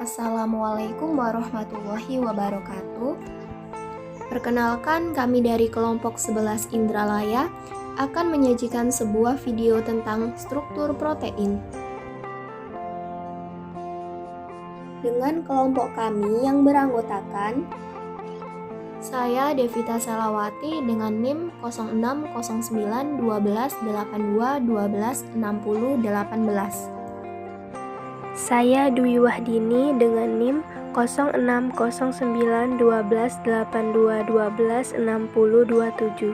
Assalamualaikum warahmatullahi wabarakatuh. Perkenalkan, kami dari kelompok 11 Indralaya akan menyajikan sebuah video tentang struktur protein. Dengan kelompok kami yang beranggotakan saya Devita Salawati dengan NIM 0609 12 82 12 60 18. Saya Dwi Wahdini dengan NIM 0609 12 82 12 60 27.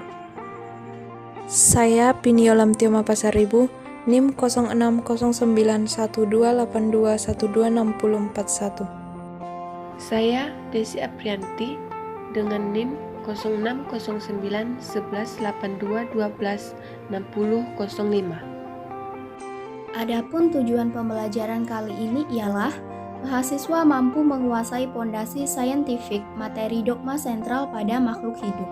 Saya Piniolam Tioma Pasaribu, NIM 0609 12 82 12 60 41. Saya Desi Aprianti dengan NIM 0609 11 82 12 60 05. Adapun tujuan pembelajaran kali ini ialah mahasiswa mampu menguasai pondasi saintifik materi dogma sentral pada makhluk hidup.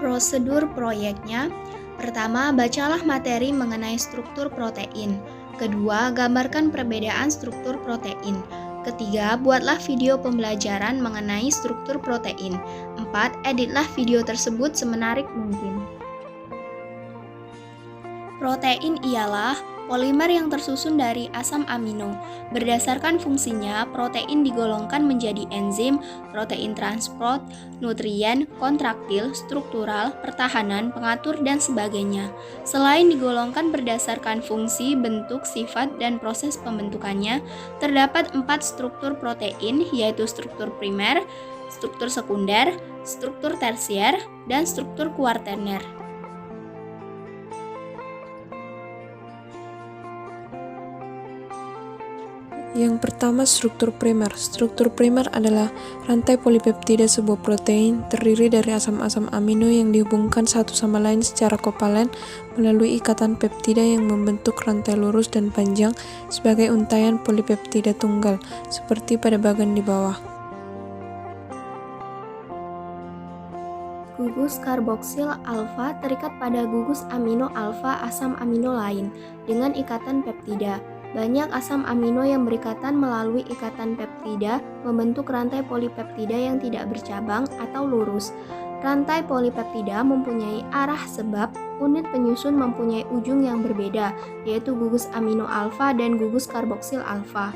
Prosedur proyeknya: pertama, bacalah materi mengenai struktur protein. Kedua, gambarkan perbedaan struktur protein. Ketiga, buatlah video pembelajaran mengenai struktur protein. 4. Editlah video tersebut semenarik mungkin. Protein ialah polimer yang tersusun dari asam amino. Berdasarkan fungsinya, protein digolongkan menjadi enzim, protein transport, nutrien, kontraktil, struktural, pertahanan, pengatur, dan sebagainya. Selain digolongkan berdasarkan fungsi, bentuk, sifat, dan proses pembentukannya, terdapat 4 struktur protein, yaitu struktur primer, struktur sekunder, struktur tersier, dan struktur kuarterner. Yang pertama, struktur primer. Struktur primer adalah rantai polipeptida sebuah protein terdiri dari asam-asam amino yang dihubungkan satu sama lain secara kovalen melalui ikatan peptida yang membentuk rantai lurus dan panjang sebagai untaian polipeptida tunggal, seperti pada bagian di bawah. Gugus karboksil alfa terikat pada gugus amino alfa asam amino lain dengan ikatan peptida. Banyak asam amino yang berikatan melalui ikatan peptida membentuk rantai polipeptida yang tidak bercabang atau lurus. Rantai polipeptida mempunyai arah sebab unit penyusun mempunyai ujung yang berbeda, yaitu gugus amino alfa dan gugus karboksil alfa.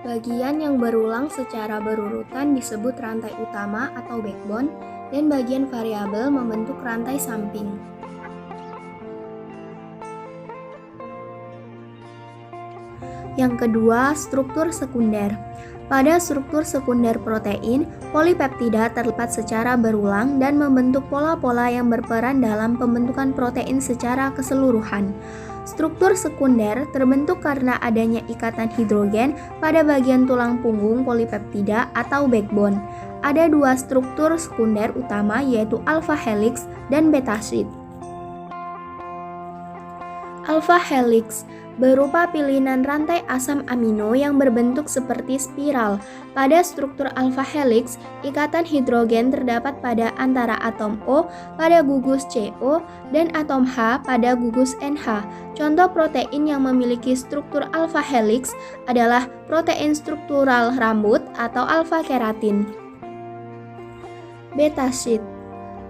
Bagian yang berulang secara berurutan disebut rantai utama atau backbone, dan bagian variabel membentuk rantai samping. Yang kedua, struktur sekunder. Pada struktur sekunder protein, polipeptida terlipat secara berulang dan membentuk pola-pola yang berperan dalam pembentukan protein secara keseluruhan. Struktur sekunder terbentuk karena adanya ikatan hidrogen pada bagian tulang punggung polipeptida atau backbone. Ada 2 struktur sekunder utama, yaitu alpha helix dan beta sheet. Alpha helix berupa pilihan rantai asam amino yang berbentuk seperti spiral. Pada struktur alpha helix, ikatan hidrogen terdapat pada antara atom O pada gugus CO dan atom H pada gugus NH. Contoh protein yang memiliki struktur alpha helix adalah protein struktural rambut atau alpha keratin. Beta sheet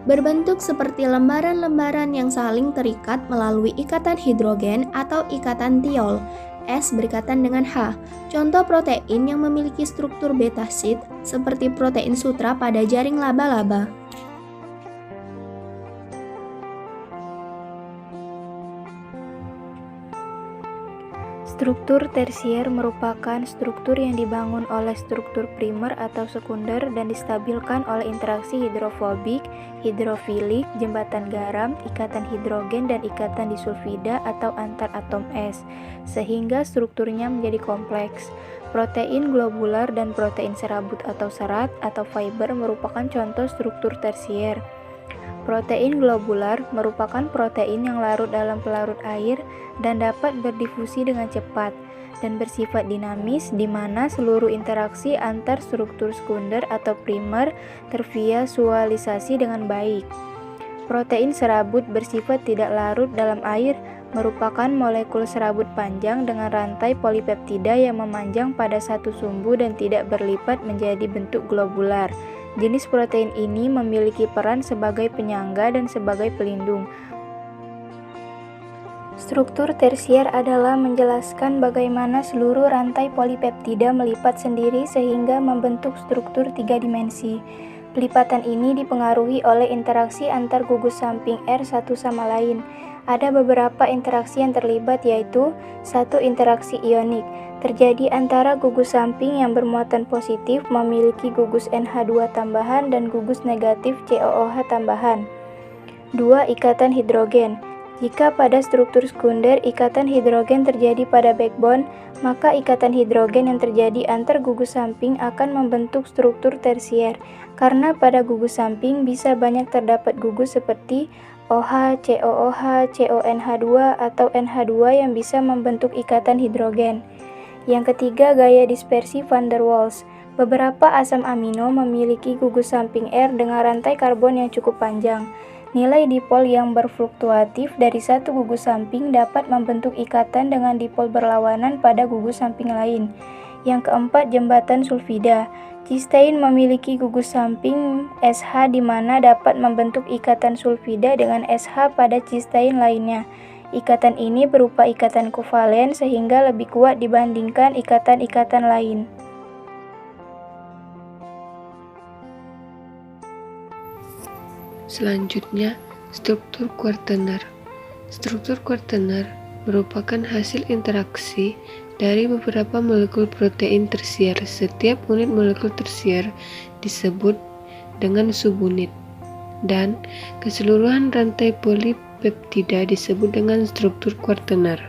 berbentuk seperti lembaran-lembaran yang saling terikat melalui ikatan hidrogen atau ikatan tiol. S berikatan dengan H. Contoh protein yang memiliki struktur beta sheet seperti protein sutra pada jaring laba-laba. Struktur tersier merupakan struktur yang dibangun oleh struktur primer atau sekunder dan distabilkan oleh interaksi hidrofobik, hidrofilik, jembatan garam, ikatan hidrogen, dan ikatan disulfida atau antar atom S, sehingga strukturnya menjadi kompleks. Protein globular dan protein serabut atau serat atau fiber merupakan contoh struktur tersier. Protein globular merupakan protein yang larut dalam pelarut air dan dapat berdifusi dengan cepat dan bersifat dinamis, di mana seluruh interaksi antar struktur sekunder atau primer tervisualisasi dengan baik. Protein serabut bersifat tidak larut dalam air merupakan molekul serabut panjang dengan rantai polipeptida yang memanjang pada satu sumbu dan tidak berlipat menjadi bentuk globular. Jenis protein ini memiliki peran sebagai penyangga dan sebagai pelindung. Struktur tersier adalah menjelaskan bagaimana seluruh rantai polipeptida melipat sendiri sehingga membentuk struktur 3 dimensi. Pelipatan ini dipengaruhi oleh interaksi antar gugus samping R satu sama lain. Ada beberapa interaksi yang terlibat, yaitu 1. Interaksi ionik terjadi antara gugus samping yang bermuatan positif memiliki gugus NH2 tambahan dan gugus negatif COOH tambahan. 2. Ikatan hidrogen. Jika pada struktur sekunder ikatan hidrogen terjadi pada backbone, maka ikatan hidrogen yang terjadi antar gugus samping akan membentuk struktur tersier. Karena pada gugus samping bisa banyak terdapat gugus seperti OH, COOH, CONH2, atau NH2 yang bisa membentuk ikatan hidrogen. Yang ketiga, gaya dispersi van der Waals. Beberapa asam amino memiliki gugus samping R dengan rantai karbon yang cukup panjang. Nilai dipol yang berfluktuatif dari satu gugus samping dapat membentuk ikatan dengan dipol berlawanan pada gugus samping lain. Yang keempat, jembatan sulfida. Cysteine memiliki gugus samping SH di mana dapat membentuk ikatan sulfida dengan SH pada cysteine lainnya. Ikatan ini berupa ikatan kovalen sehingga lebih kuat dibandingkan ikatan-ikatan lain. Selanjutnya, struktur kuartener. Struktur kuartener merupakan hasil interaksi dari beberapa molekul protein tersier. Setiap unit molekul tersier disebut dengan subunit, dan keseluruhan rantai polipeptida disebut dengan struktur kuartener.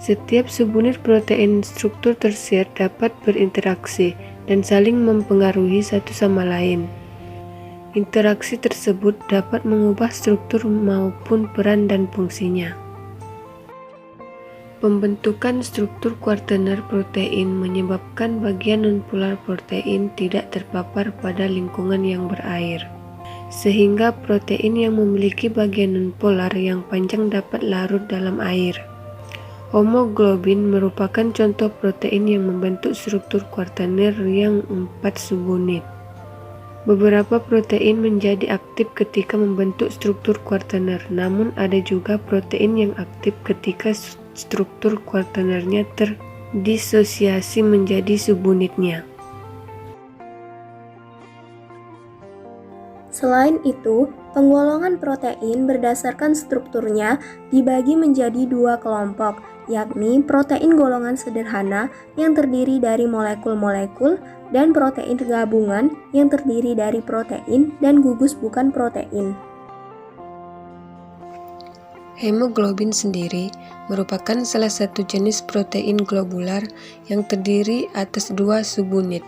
Setiap subunit protein struktur tersier dapat berinteraksi dan saling mempengaruhi satu sama lain. Interaksi tersebut dapat mengubah struktur maupun peran dan fungsinya. Pembentukan struktur kuartener protein menyebabkan bagian nonpolar protein tidak terpapar pada lingkungan yang berair, sehingga protein yang memiliki bagian nonpolar yang panjang dapat larut dalam air. Homoglobin merupakan contoh protein yang membentuk struktur kuartener yang 4 subunit. Beberapa protein menjadi aktif ketika membentuk struktur kuartener, namun ada juga protein yang aktif ketika struktur kuartenernya terdisosiasi menjadi subunitnya. Selain itu, penggolongan protein berdasarkan strukturnya dibagi menjadi 2 kelompok, yakni protein golongan sederhana yang terdiri dari molekul-molekul dan protein gabungan yang terdiri dari protein dan gugus bukan protein. Hemoglobin sendiri merupakan salah satu jenis protein globular yang terdiri atas 2 subunit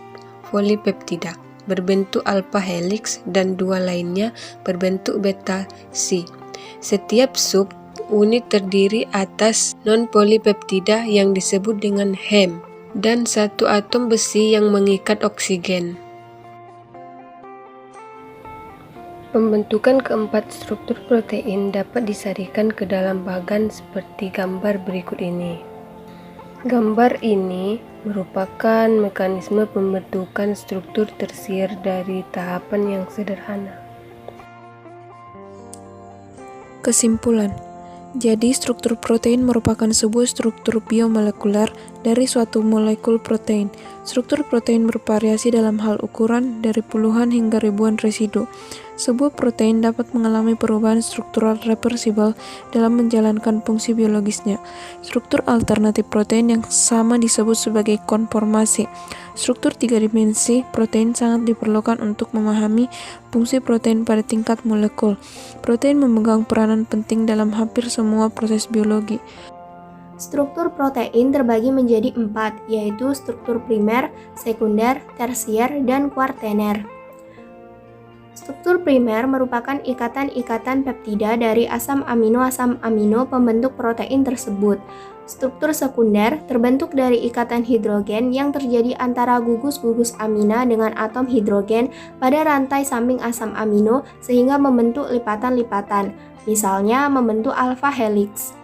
polipeptida berbentuk alpha helix dan 2 lainnya berbentuk beta C. Setiap sub unit terdiri atas non-polipeptida yang disebut dengan hem dan 1 atom besi yang mengikat oksigen. Pembentukan keempat struktur protein dapat disarikan ke dalam bagan seperti gambar berikut ini. Gambar ini merupakan mekanisme pembentukan struktur tersier dari tahapan yang sederhana. Kesimpulan. Jadi, struktur protein merupakan sebuah struktur biomolekular dari suatu molekul protein. Struktur protein bervariasi dalam hal ukuran dari puluhan hingga ribuan residu. Sebuah protein dapat mengalami perubahan struktural reversibel dalam menjalankan fungsi biologisnya. Struktur alternatif protein yang sama disebut sebagai konformasi. Struktur 3 dimensi protein sangat diperlukan untuk memahami fungsi protein pada tingkat molekul. Protein memegang peranan penting dalam hampir semua proses biologi. Struktur protein terbagi menjadi 4, yaitu struktur primer, sekunder, tersier, dan kuartener. Struktur primer merupakan ikatan-ikatan peptida dari asam amino pembentuk protein tersebut. Struktur sekunder terbentuk dari ikatan hidrogen yang terjadi antara gugus-gugus amina dengan atom hidrogen pada rantai samping asam amino sehingga membentuk lipatan-lipatan, misalnya membentuk alpha helix.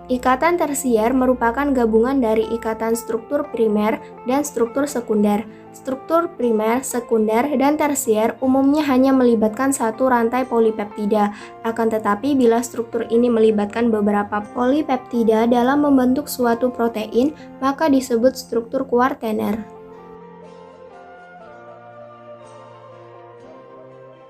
Ikatan tersier merupakan gabungan dari ikatan struktur primer dan struktur sekunder. Struktur primer, sekunder, dan tersier umumnya hanya melibatkan satu rantai polipeptida. Akan tetapi bila struktur ini melibatkan beberapa polipeptida dalam membentuk suatu protein, maka disebut struktur kuartener.